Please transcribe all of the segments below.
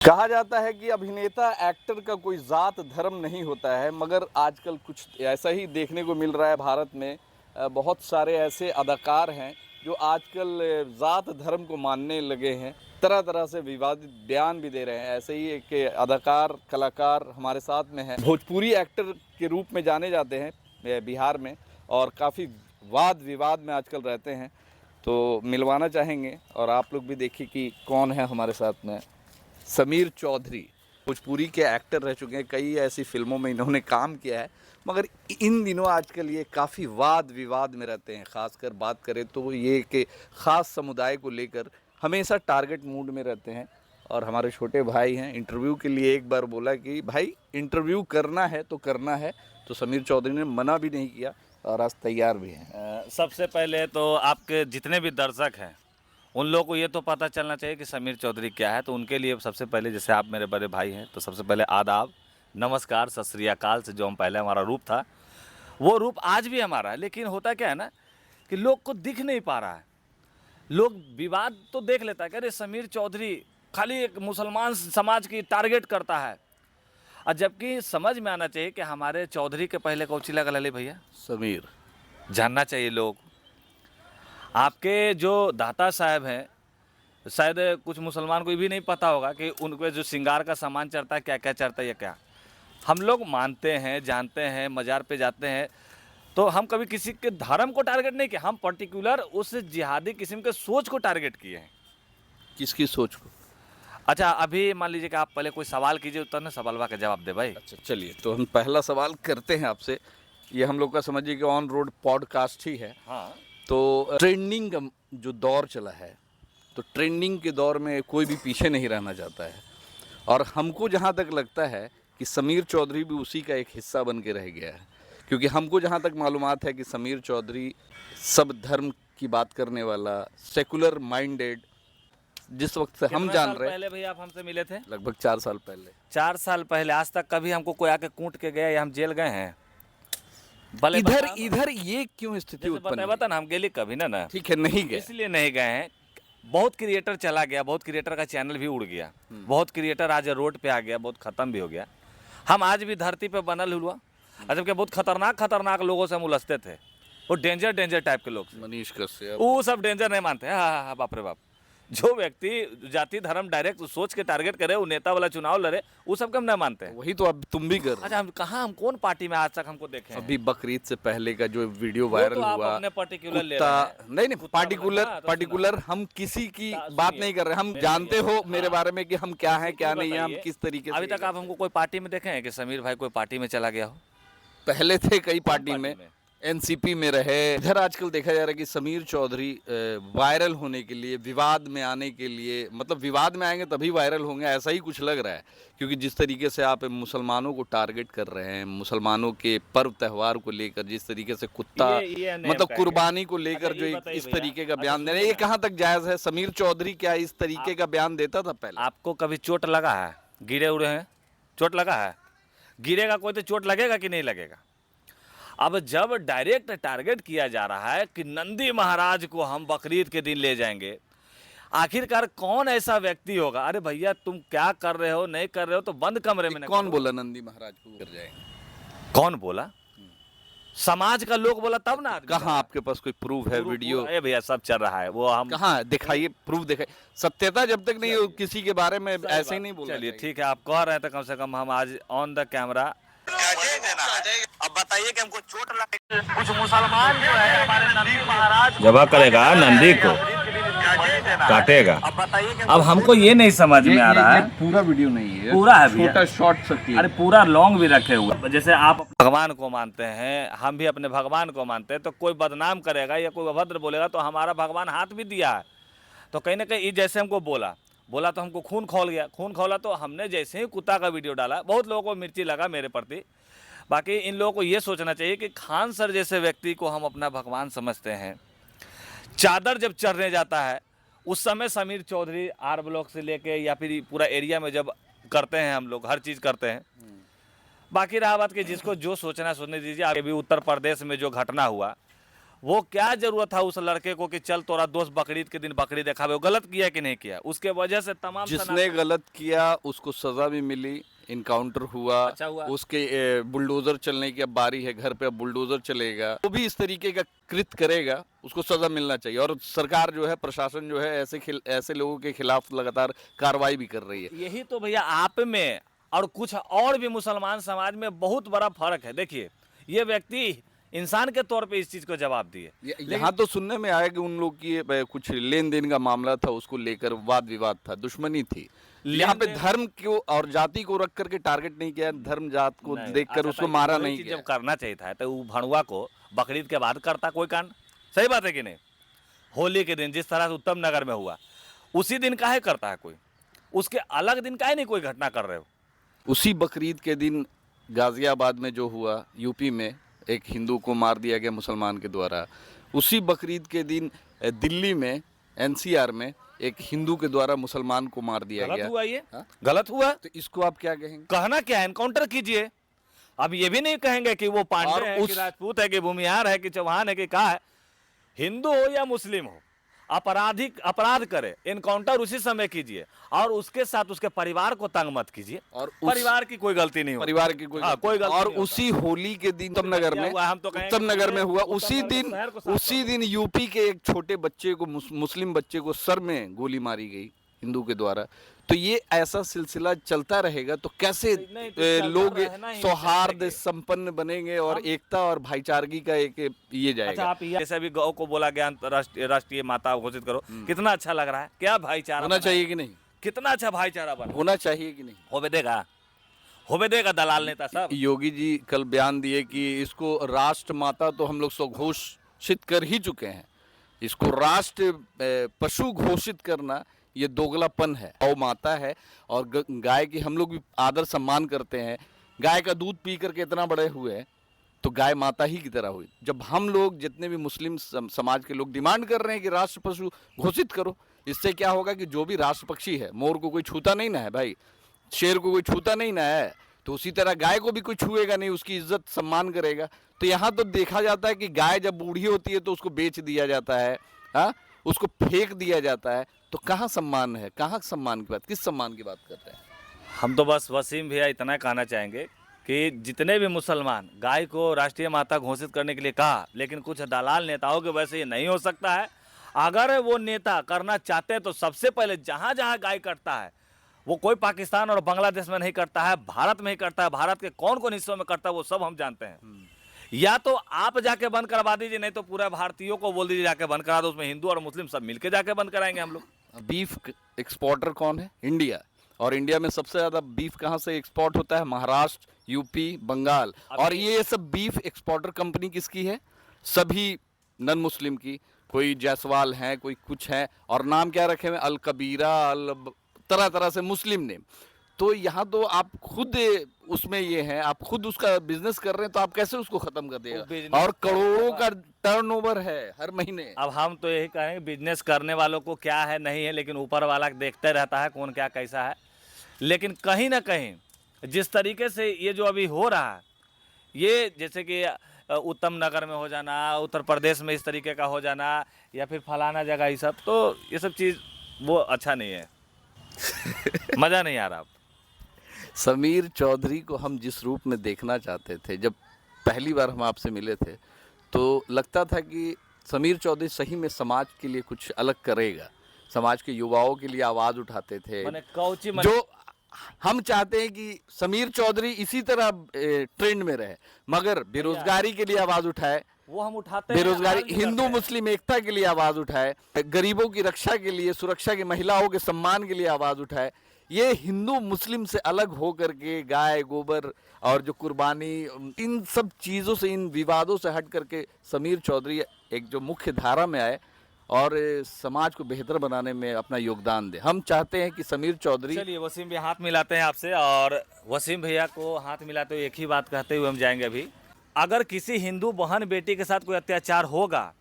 कहा जाता है कि अभिनेता एक्टर का कोई जात धर्म नहीं होता है, मगर आजकल कुछ ऐसा ही देखने को मिल रहा है भारत में। बहुत सारे ऐसे अदाकार हैं जो आजकल जात धर्म को मानने लगे हैं, तरह तरह से विवादित बयान भी दे रहे हैं। ऐसे ही एक अदाकार कलाकार हमारे साथ में है, भोजपुरी एक्टर के रूप में जाने जाते हैं बिहार में, और काफ़ी वाद विवाद में आजकल रहते हैं। तो मिलवाना चाहेंगे और आप लोग भी देखिए कि कौन है हमारे साथ में। समीर चौधरी भोजपुरी के एक्टर रह चुके हैं, कई ऐसी फिल्मों में इन्होंने काम किया है, मगर इन दिनों आजकल ये काफ़ी वाद विवाद में रहते हैं। ख़ासकर बात करें तो ये कि ख़ास समुदाय को लेकर हमेशा टारगेट मूड में रहते हैं। और हमारे छोटे भाई हैं, इंटरव्यू के लिए एक बार बोला कि भाई इंटरव्यू करना है तो करना है, तो समीर चौधरी ने मना भी नहीं किया और आज तैयार भी हैं। सबसे पहले तो आपके जितने भी दर्शक हैं उन लोगों को ये तो पता चलना चाहिए कि समीर चौधरी क्या है। तो उनके लिए सबसे पहले, जैसे आप मेरे बड़े भाई हैं, तो सबसे पहले आदाब, नमस्कार, सत श्री अकाल से जो हम पहले हमारा रूप था वो रूप आज भी हमारा है। लेकिन होता क्या है ना कि लोग को दिख नहीं पा रहा है। लोग विवाद तो देख लेता है कि अरे समीर चौधरी खाली एक मुसलमान समाज की टारगेट करता है, और जबकि समझ में आना चाहिए कि हमारे चौधरी के पहले कौची लगा लले भैया समीर जानना चाहिए लोग। आपके जो दाता साहब हैं, शायद कुछ मुसलमान को भी नहीं पता होगा कि उनके जो श्रृंगार का सामान चढ़ता है क्या क्या चढ़ता है या क्या। हम लोग मानते हैं, जानते हैं, मज़ार पे जाते हैं, तो हम कभी किसी के धर्म को टारगेट नहीं किए, हम पर्टिकुलर उस जिहादी किस्म के सोच को टारगेट किए हैं। किसकी सोच को? अच्छा, अभी मान लीजिए कि आप पहले कोई सवाल कीजिए, उत्तर ने सवालवा का जवाब दे भाई। अच्छा चलिए, तो हम पहला सवाल करते हैं आपसे। ये हम लोग का समझिए कि ऑन रोड पॉडकास्ट ही है। हाँ, तो ट्रेंडिंग का जो दौर चला है, तो ट्रेंडिंग के दौर में कोई भी पीछे नहीं रहना चाहता है, और हमको जहाँ तक लगता है कि समीर चौधरी भी उसी का एक हिस्सा बन के रह गया है। क्योंकि हमको जहाँ तक मालूमात है कि समीर चौधरी सब धर्म की बात करने वाला, सेकुलर माइंडेड, जिस वक्त से हम कितना जान साल रहे, पहले भैया आप हमसे मिले थे? लगभग 4 साल पहले। 4 साल पहले। आज तक कभी हमको कोई आके कूट के गया या हम जेल गए हैं? भले इधर बताओ ना। इधर ये क्यों स्थिति जैसे उत्पन्न बता हुई? ना, हम गेली कभी ना। ठीक है, नहीं गए। इसलिए नहीं गए हैं। बहुत क्रिएटर चला गया, बहुत क्रिएटर का चैनल भी उड़ गया, बहुत क्रिएटर आज रोड पे आ गया, बहुत खत्म भी हो गया। हम आज भी धरती पे बनल हुआ, और जबकि बहुत खतरनाक खतरनाक लोगों से हम उलझते थे। वो डेंजर टाइप के लोग, मनीष कश्यप, वो सब डेंजर नहीं मानते हैं। हाँ हाँ, बाप रे बाप। जो व्यक्ति जाति धर्म डायरेक्ट सोच के टारगेट करे, वो नेता वाला चुनाव लड़े, वो सब हम नहीं मानते हैं। वही तो अब तुम भी कर रहे हो। अच्छा, हम कहाँ, हम कौन पार्टी में आज तक हमको देखे हैं? अभी बकरीद से पहले का जो वीडियो वो वायरल तो आप हुआ, अपने पर्टिकुलर ले कुत्ता, रहे हैं। नहीं कुत्ता पार्टिकुलर हाँ, तो पार्टिकुलर हम किसी की सुनिए। बात नहीं कर रहे। हम मेरे जानते भैया, हो मेरे हाँ। बारे में कि हम क्या हैं क्या ये नहीं है, हम बताइए, किस तरीके से अभी ये तक आप करते हमको कोई पार्टी में देखे हैं कि समीर भाई कोई पार्टी में चला गया हो? हैं। पहले थे कई पार्टी पार्टी में, में? एनसीपी में रहे। इधर आजकल देखा जा रहा है कि समीर चौधरी वायरल होने के लिए, विवाद में आने के लिए, मतलब विवाद में आएंगे तभी वायरल होंगे, ऐसा ही कुछ लग रहा है। क्योंकि जिस तरीके से आप मुसलमानों को टारगेट कर रहे हैं, मुसलमानों के पर्व त्यौहार को लेकर जिस तरीके से कुत्ता, ये नहीं मतलब कहेंगे। कुर्बानी को लेकर अच्छा, जो ये एक बताइए इस भैया। तरीके का अच्छा, बयान दे रहे हैं, सुनिए ये ना। कहाँ तक जायज़ है? समीर चौधरी क्या इस तरीके का बयान देता था पहले? आपको कभी चोट लगा है? गिरे उड़े हैं? चोट लगा है? गिरेगा कोई तो चोट लगेगा कि नहीं लगेगा? अब जब डायरेक्ट टारगेट किया जा रहा है कि नंदी महाराज को हम बकरीद के दिन ले जाएंगे, आखिरकार कौन ऐसा व्यक्ति होगा? अरे भैया, तुम क्या कर रहे हो, नहीं कर रहे हो तो बंद कमरे में न कौन करो। बोला नंदी महाराज को कर जाएंगे? कौन बोला? समाज का लोग बोला तब ना आदमी कहाँ बोला। आपके पास कोई प्रूफ है? वीडियो अरे भैया, सब चल रहा है, वो हम कहाँ है? दिखाइए, प्रूफ दिखाइए। सत्यता जब तक नहीं हो किसी के बारे में ऐसे ही नहीं बोलना चलिए चाहिए। ठीक है, आप कह रहे हैं तो कम से कम हम आज ऑन द कैमरा अब बताइए कि हमको चोट लगे। कुछ मुसलमान जो है हमारे नंदी महाराज जब करेगा नंदी को काटेगा। अब बताइए कि अब हमको ये नहीं समझ में आ रहा है। पूरा वीडियो नहीं है, पूरा है भैया। छोटा शॉर्ट सकती अरे पूरा लॉन्ग भी रखे हुए। जैसे आप भगवान को मानते हैं, हम भी अपने भगवान को मानते हैं, तो कोई बदनाम करेगा या कोई अभद्र बोलेगा तो हमारा भगवान हाथ भी दिया है। तो कहीं ना कहीं जैसे हमको बोला तो हमको खून खौल गया। खून खौला तो हमने जैसे ही कुत्ता का वीडियो डाला, बहुत लोगों को मिर्ची लगा मेरे प्रति। बाकी इन लोगों को ये सोचना चाहिए कि खान सर जैसे व्यक्ति को हम अपना भगवान समझते हैं। चादर जब चढ़ने जाता है उस समय समीर चौधरी आर ब्लॉक से लेके या फिर पूरा एरिया में जब करते हैं, हम लोग हर चीज़ करते हैं। बाकी रहा बात कि जिसको जो सोचना सोचने दीजिए। अभी उत्तर प्रदेश में जो घटना हुआ वो क्या जरूरत था उस लड़के को कि चल तोरा दोस्त बकरीद के दिन बकरी दिखावे, वो गलत किया कि नहीं किया, उसके वजह से तमाम जिसने गलत किया उसको सजा भी मिली, इनकाउंटर हुआ, अच्छा हुआ। उसके बुलडोजर चलने की अब बारी है, घर पे अब बुलडोजर चलेगा। वो भी इस तरीके का कृत करेगा, उसको सजा मिलना चाहिए। और सरकार जो है, प्रशासन जो है, ऐसे लोगों के खिलाफ लगातार कार्रवाई भी कर रही है। यही तो भैया आप में और कुछ और भी मुसलमान समाज में बहुत बड़ा फर्क है। देखिए ये व्यक्ति इंसान के तौर पे इस चीज को जवाब दिए। यहाँ तो सुनने में आया कि उन लोग की कुछ लेन देन का मामला था, उसको लेकर वाद विवाद था, दुश्मनी थी। यहाँ पे धर्म को और जाति को रख करके टारगेट नहीं किया, धर्म जात को देखकर उसको मारा नहीं किया। जब करना चाहिए था तो वो भणुआ को बकरीद के बाद करता कोई कांड, सही बात है कि नहीं? होली के दिन जिस तरह से उत्तम नगर में हुआ, उसी दिन काहे करता है कोई, उसके अलग दिन काहे नहीं कोई घटना कर रहे हो? उसी बकरीद के दिन गाजियाबाद में जो हुआ, यूपी में एक हिंदू को मार दिया गया मुसलमान के द्वारा। उसी बकरीद के दिन दिल्ली में एनसीआर में एक हिंदू के द्वारा मुसलमान को मार दिया गया। गलत हुआ ये? हा? गलत हुआ। तो इसको आप क्या कहेंगे? कहना क्या है, एनकाउंटर कीजिए। अब ये भी नहीं कहेंगे कि वो पांडे है कि राजपूत है कि भूमिहार है कि चौहान है कि क्या है, हिंदू हो या मुस्लिम हो, अपराध करे, एनकाउंटर उसी समय कीजिए और उसके साथ उसके परिवार को तंग मत कीजिए। और परिवार की कोई गलती नहीं हो, परिवार की कोई गलती। और उसी होली के दिन उत्तम नगर में हुआ, उसी दिन यूपी के एक छोटे बच्चे को, मुस्लिम बच्चे को सर में गोली मारी गई हिंदू के द्वारा। तो ये ऐसा सिलसिला चलता रहेगा तो कैसे लोग सौहार्द संपन्न बनेंगे और एकता और भाईचारगी का एक ये जाएगा। अच्छा, आप जैसे अभी गौ को बोला गया राष्ट्रीय माता घोषित करो, कितना अच्छा लग रहा है। क्या भाईचारा होना चाहिए कि नहीं? कितना अच्छा भाईचारा बना होना चाहिए कि नहीं? होवे देगा दलाल नेता सब। योगी जी कल बयान दिए कि इसको राष्ट्र माता तो हम लोग स्वघोषित कर ही चुके हैं, इसको राष्ट्र पशु घोषित करना ये दोगलापन है। गौ माता है और गाय की हम लोग भी आदर सम्मान करते हैं। गाय का दूध पी करके इतना बड़े हुए हैं तो गाय माता ही की तरह हुई। जब हम लोग जितने भी मुस्लिम समाज के लोग डिमांड कर रहे हैं कि राष्ट्र पशु घोषित करो, इससे क्या होगा कि जो भी राष्ट्र पक्षी है, मोर को कोई छूता नहीं ना है भाई, शेर को कोई छूता नहीं ना है, तो उसी तरह गाय को भी कोई छुएगा नहीं, उसकी इज्जत सम्मान करेगा। तो यहाँ तो देखा जाता है कि गाय जब बूढ़ी होती है तो उसको बेच दिया जाता है, हाँ, उसको फेंक दिया जाता है। तो कहाँ सम्मान है, कहाँ सम्मान की बात, किस सम्मान की बात कर रहे हैं? हम तो बस वसीम भैया इतना कहना चाहेंगे कि जितने भी मुसलमान गाय को राष्ट्रीय माता घोषित करने के लिए कहा, लेकिन कुछ दलाल नेताओं के वजह से ये नहीं हो सकता है। अगर वो नेता करना चाहते हैं तो सबसे पहले जहाँ जहाँ गाय कटता है, वो कोई पाकिस्तान और बांग्लादेश में नहीं करता है, भारत में ही करता है। भारत के कौन कौन हिस्सों में करता है वो सब हम जानते हैं। या तो आप जाके बंद करवा दीजिए, नहीं तो पूरा भारतीयों को बोल दीजिए जाके बंद करा दो, उसमें हिंदू और मुस्लिम सब मिलके जाके बंद कराएंगे हम लोग। बीफ एक्सपोर्टर कौन है? इंडिया। और इंडिया में सबसे ज्यादा बीफ कहाँ से एक्सपोर्ट होता है? महाराष्ट्र, यूपी, बंगाल। और ये सब बीफ एक्सपोर्टर कंपनी किसकी है? सभी नन मुस्लिम की। कोई जायसवाल है, कोई कुछ है, और नाम क्या रखे हुए? अल कबीरा, तरह तरह से मुस्लिम नेम। तो यहाँ तो आप खुद उसमें ये हैं, आप खुद उसका बिजनेस कर रहे हैं, तो आप कैसे उसको खत्म कर देगा? और करोड़ों का टर्नओवर है हर महीने। अब हम तो यही कहेंगे बिजनेस करने वालों को क्या है नहीं है, लेकिन ऊपर वाला देखते रहता है कौन क्या कैसा है। लेकिन कहीं ना कहीं जिस तरीके से ये जो अभी हो रहा है, ये जैसे कि उत्तम नगर में हो जाना, उत्तर प्रदेश में इस तरीके का हो जाना, या फिर फलाना जगह, ये सब तो ये सब चीज़ वो अच्छा नहीं है। मज़ा नहीं आ रहा। समीर चौधरी को हम जिस रूप में देखना चाहते थे, जब पहली बार हम आपसे मिले थे तो लगता था कि समीर चौधरी सही में समाज के लिए कुछ अलग करेगा, समाज के युवाओं के लिए आवाज़ उठाते थे। जो हम चाहते हैं कि समीर चौधरी इसी तरह ट्रेंड में रहे, मगर बेरोजगारी के लिए आवाज़ उठाए, वो हम उठाते हैं। बेरोजगारी, हिंदू मुस्लिम एकता के लिए आवाज़ उठाए, गरीबों की रक्षा के लिए, सुरक्षा की, महिलाओं के सम्मान के लिए आवाज़ उठाए। ये हिंदू मुस्लिम से अलग हो करके गाय गोबर और जो कुर्बानी, इन सब चीज़ों से, इन विवादों से हट करके समीर चौधरी एक जो मुख्य धारा में आए और समाज को बेहतर बनाने में अपना योगदान दे। हम चाहते हैं कि समीर चौधरी। चलिए वसीम भैया हाथ मिलाते हैं आपसे, और वसीम भैया को हाथ मिलाते हुए एक ही बात कहते हुए हम जाएंगे अभी। अगर किसी हिंदू बहन बेटी के साथ कोई अत्याचार होगा,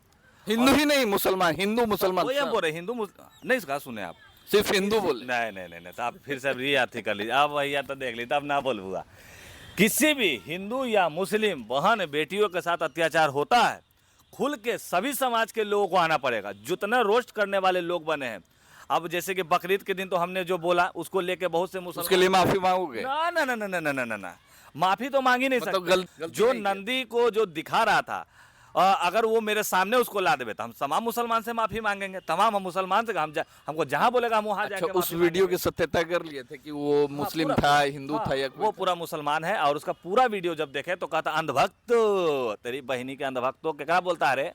हिंदू ही नहीं मुसलमान, हिंदू मुसलमान बोल रहे, हिंदू नहीं, इसका सुने आप, सिर्फ हिंदू बोले। नहीं तो आप फिर से ये अथी कर लीजिए, आप भैया तो देख लीजिए, अब ना बोल हुआ। किसी भी हिंदू या मुस्लिम बहन बेटियों के साथ अत्याचार होता है, खुल के सभी समाज के लोगों को आना पड़ेगा। जितने रोस्ट करने वाले लोग बने हैं, अब जैसे कि बकरीद के दिन तो हमने जो बोला उसको लेके बहुत से मुसलमान, उसके लिए माफी मांगोगे? ना ना ना ना ना ना ना ना ना, माफी तो मांग ही नहीं मतलब सकते। गलती जो नहीं किया। नंदी को जो दिखा रहा था, अगर वो मेरे सामने उसको ला देवे तो हम तमाम मुसलमान से माफी मांगेंगे, तमाम हम मुसलमान से हमको जहां बोलेगा हम वहां अच्छा, जाके उस माफी वीडियो मांगेंगे। की सत्यता कर लिए थे कि वो मुस्लिम पूरा- था, पूरा- हिंदू हाँ, था या कोई वो था? पूरा मुसलमान है। और उसका पूरा वीडियो जब देखे तो कहता अंधभक्त, तेरी बहनी के अंधभक्तों के क्या बोलता है रे,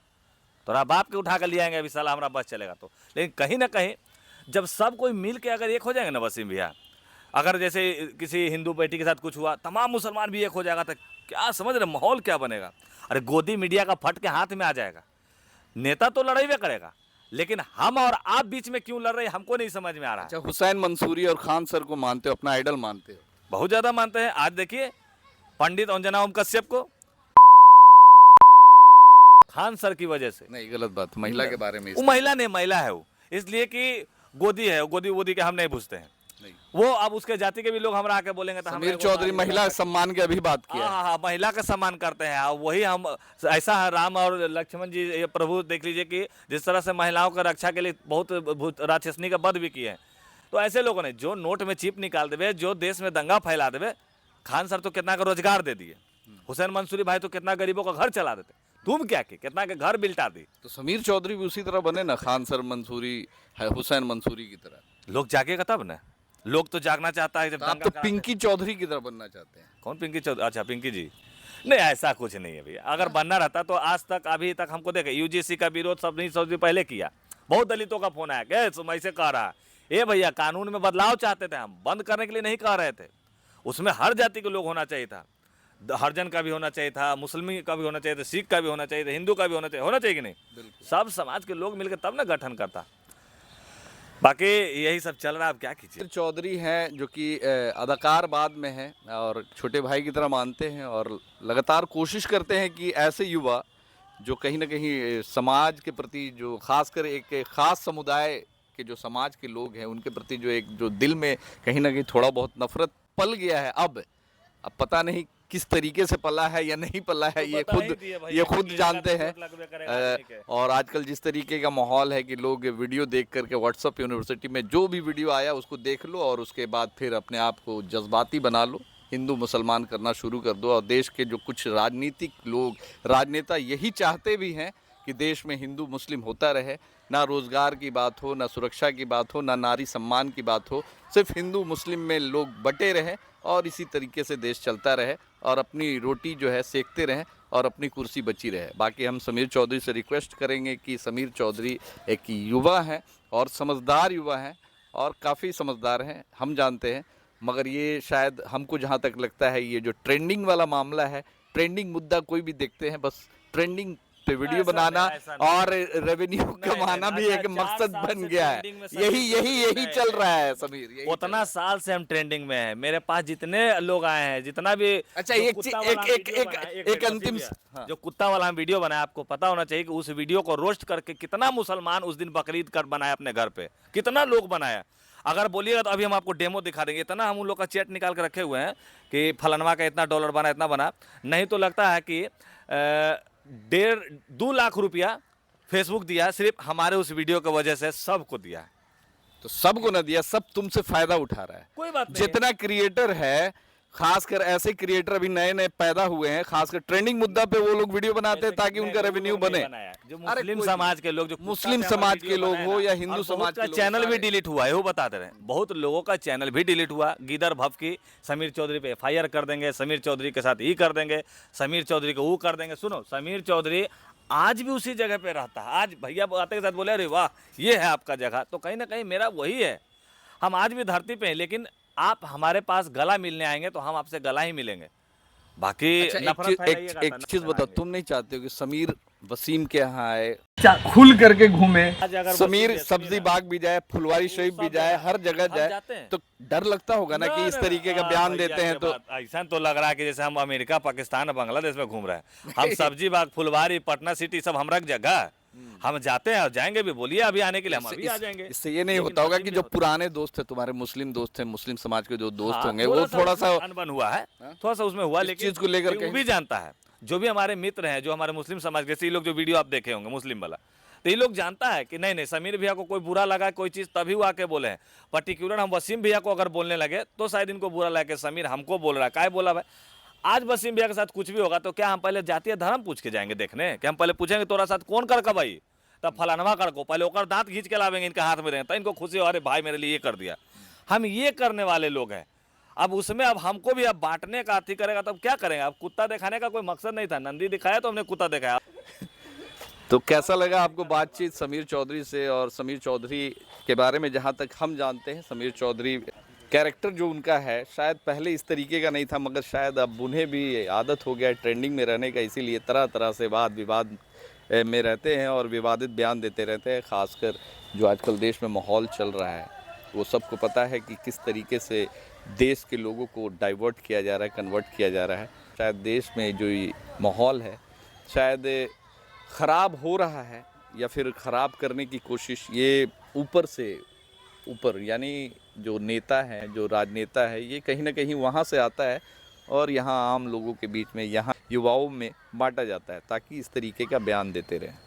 तोरा बाप के उठा कर ले आएंगे अभी साला हमारा बस चलेगा तो। लेकिन कहीं ना कहीं जब सब कोई मिल के अगर एक हो जाएंगे ना वसीम भैया, अगर जैसे किसी हिंदू बेटी के साथ कुछ हुआ, तमाम मुसलमान भी एक हो जाएगा तो क्या समझ रहे, माहौल क्या बनेगा। अरे गोदी मीडिया का फट के हाथ में आ जाएगा। नेता तो लड़ाई भी करेगा, लेकिन हम और आप बीच में क्यों लड़ रहे हैं हमको नहीं समझ में आ रहा है। अच्छा, हुसैन मंसूरी और खान सर को मानते हो, अपना आइडल मानते हो? बहुत ज्यादा मानते हैं। आज देखिए पंडित अंजना ओम कश्यप को खान सर की वजह से, नहीं, गलत बात, महिला के बारे में वो महिला नहीं, महिला है वो, इसलिए कि गोदी है, गोदी वोदी के हम नहीं पूछते हैं। नहीं। वो अब उसके जाति के भी लोग हमरा आके बोलेंगे तो समीर चौधरी महिला सम्मान की अभी बात किया है। हाँ हाँ, महिला का सम्मान करते हैं। और वही हम ऐसा है, राम और लक्ष्मण जी ये प्रभु देख लीजिए कि जिस तरह से महिलाओं का रक्षा के लिए बहुत राक्षसनी का वध भी किए हैं। तो ऐसे लोगों ने जो नोट में चिप निकाल देवे, जो देश में दंगा फैला देवे, खान सर तो कितना का रोजगार दे दिए, हुसैन मंसूरी भाई तो कितना गरीबों का घर चला देते, तुम क्या की कितना के घर बिल्टा दी। तो समीर चौधरी भी उसी तरह बने ना, खान सर मंसूरी है, हुसैन मंसूरी की तरह। लोग जागेगा तब ना, लोग तो जागना चाहता है जब आप दंगा तो कराते हैं। पिंकी चौधरी की तरह बनना चाहते हैं। कौन पिंकी चौधरी? अच्छा पिंकी जी, नहीं ऐसा कुछ नहीं है भैया। अगर बनना रहता तो आज तक अभी तक हमको देखे यूजीसी का विरोध सब नहीं सौ दिन पहले किया, बहुत दलितों का फोन आया क्या तुम ऐसे कह रहा है। ए भैया कानून में बदलाव चाहते थे हम, बंद करने के लिए नहीं कह रहे थे। उसमें हर जाति के लोग होना चाहिए था, हरिजन का भी होना चाहिए था, मुस्लिम का भी होना चाहिए था, सिख का भी होना चाहिए था, हिंदू का भी होना चाहिए कि नहीं। सब समाज के लोग मिलकर तब ना गठन करता। बाकी यही सब चल रहा है, अब क्या कीजिए। समीर चौधरी हैं जो कि अदाकार बाद में हैं और छोटे भाई की तरह मानते हैं और लगातार कोशिश करते हैं कि ऐसे युवा जो कहीं ना कहीं समाज के प्रति, जो खासकर एक खास समुदाय के जो समाज के लोग हैं उनके प्रति जो दिल में कहीं ना कहीं थोड़ा बहुत नफरत पल गया है। अब पता नहीं किस तरीके से पला है या नहीं पला है, ये खुद जानते हैं। और आजकल जिस तरीके का माहौल है कि लोग वीडियो देख करके व्हाट्सएप यूनिवर्सिटी में जो भी वीडियो आया उसको देख लो और उसके बाद फिर अपने आप को जज्बाती बना लो, हिंदू मुसलमान करना शुरू कर दो। और देश के जो कुछ राजनीतिक लोग, राजनेता यही चाहते भी हैं कि देश में हिंदू मुस्लिम होता रहे, ना रोज़गार की बात हो, ना सुरक्षा की बात हो, ना नारी सम्मान की बात हो, सिर्फ हिंदू मुस्लिम में लोग बटे रहें और इसी तरीके से देश चलता रहे और अपनी रोटी जो है सेकते रहें और अपनी कुर्सी बची रहे। बाकी हम समीर चौधरी से रिक्वेस्ट करेंगे कि समीर चौधरी एक युवा हैं और समझदार युवा हैं और काफ़ी समझदार हैं, हम जानते हैं। मगर ये शायद हमको जहाँ तक लगता है ये जो ट्रेंडिंग वाला मामला है, ट्रेंडिंग मुद्दा कोई भी देखते हैं, बस ट्रेंडिंग पे वीडियो बनाना और रेवेन्यू कमाना भी एक मकसद बन गया है। यही चल रहा है समीर। उतना साल से हम ट्रेंडिंग में हैं, मेरे पास जितने लोग आए हैं, जितना भी। अच्छा, एक अंतिम जो कुत्ता वाला हम वीडियो बनाया, आपको पता होना चाहिए कि उस वीडियो को रोस्ट करके कितना मुसलमान उस दिन बकरीद कर बनाया अपने घर पे, कितना लोग बनाया। अगर बोलिएगा तो अभी हम आपको डेमो दिखा देंगे। इतना हम उन लोग का चैट निकाल कर रखे हुए हैं कि फलानवा का इतना डॉलर बना, इतना बना। नहीं तो लगता है कि 1.5-2 लाख रुपया फेसबुक दिया सिर्फ हमारे उस वीडियो की वजह से, सबको दिया। तो सबको ना दिया, सब तुमसे फायदा उठा रहा है। कोई बात नहीं। जितना क्रिएटर है, खासकर ऐसे क्रिएटर अभी नए नए पैदा हुए हैं, खासकर ट्रेंडिंग मुद्दा पे वो लोग वीडियो बनाते हैं ताकि उनका रेवेन्यू बने। जो मुस्लिम समाज के लोग, जो मुस्लिम समाज के लोग हो या हिंदू समाज के लोग, चैनल भी डिलीट हुआ है, वो बताते रहे। बहुत लोगों का चैनल भी डिलीट हुआ। गीदर भव की समीर चौधरी पे FIR कर देंगे, समीर चौधरी के साथ ये कर देंगे, समीर चौधरी को वो कर देंगे। सुनो, समीर चौधरी आज भी उसी जगह पे रहता है। आज भैया आते के साथ बोले अरे वाह ये है आपका जगह, तो कहीं ना कहीं मेरा वही है। हम आज भी धरती पे हैं, लेकिन आप हमारे पास गला मिलने आएंगे तो हम आपसे गला ही मिलेंगे। बाकी एक चीज बताओ, तुम नहीं चाहते हो कि समीर वसीम के यहाँ आए, खुल करके घूमे, समीर सब्जी बाग भी जाए, फुलवारी शरीफ भी जाए, हर जगह जाए, तो डर लगता होगा ना कि इस तरीके का बयान देते हैं तो? ऐसा तो लग रहा है कि जैसे हम अमेरिका, पाकिस्तान, बांग्लादेश में घूम रहे हैं। हम सब्जी बाग, फुलवारी, पटना सिटी सब हमारा जगह, हम जाते हैं और जाएंगे भी। बोलिए अभी आने के लिए हम अभी आ जाएंगे। इससे ये नहीं होता होगा कि जो पुराने दोस्त थे तुम्हारे, मुस्लिम दोस्त थे, मुस्लिम समाज के जो दोस्त होंगे, वो थोड़ा सा अनबन हुआ है, थोड़ा सा उसमें हुआ, लेकिन चीज को लेकर वो भी जानता है जो भी हमारे मित्र हैं, जो हमारे मुस्लिम समाज, जैसे ये लोग जो वीडियो आप देखे होंगे मुस्लिम वाला, तो ये लोग जानता है कि नहीं समीर भैया को कोई बुरा लगा कोई चीज़ तभी वो आके बोले हैं। पर्टिकुलर हम वसीम भैया को अगर बोलने लगे तो शायद इनको बुरा लगा कि समीर हमको बोल रहा है, काय बोला भाई। आज वसीम भैया के साथ कुछ भी होगा तो क्या हम पहले जातीय धर्म पूछ के जाएंगे देखने, कि हम पहले पूछेंगे तोरा साथ कौन कर भाई, तब फलानवा कर को पहले ओकर दांत खींच के लावेंगे इनके हाथ में रहें, तो इनको खुशी हो, अरे भाई मेरे लिए ये कर दिया। हम ये करने वाले लोग हैं। अब उसमें अब हमको भी अब बांटने का अति करेगा तब क्या करेंगे। अब कुत्ता दिखाने का कोई मकसद नहीं था, नंदी दिखाया तो हमने कुत्ता दिखाया। तो कैसा लगा आपको बातचीत समीर चौधरी से? और समीर चौधरी के बारे में जहाँ तक हम जानते हैं, समीर चौधरी कैरेक्टर जो उनका है शायद पहले इस तरीके का नहीं था, मगर शायद अब उन्हें भी आदत हो गया है ट्रेंडिंग में रहने का, इसीलिए तरह तरह से वाद विवाद में रहते हैं और विवादित बयान देते रहते हैं। ख़ासकर जो आजकल देश में माहौल चल रहा है वो सबको पता है कि किस तरीके से देश के लोगों को डाइवर्ट किया जा रहा है, कन्वर्ट किया जा रहा है। शायद देश में जो ये माहौल है शायद ख़राब हो रहा है या फिर ख़राब करने की कोशिश ये ऊपर से ऊपर, यानी जो नेता है, जो राजनेता है, ये कहीं ना कहीं वहाँ से आता है और यहाँ आम लोगों के बीच में, यहाँ युवाओं में बांटा जाता है ताकि इस तरीके का बयान देते रहें।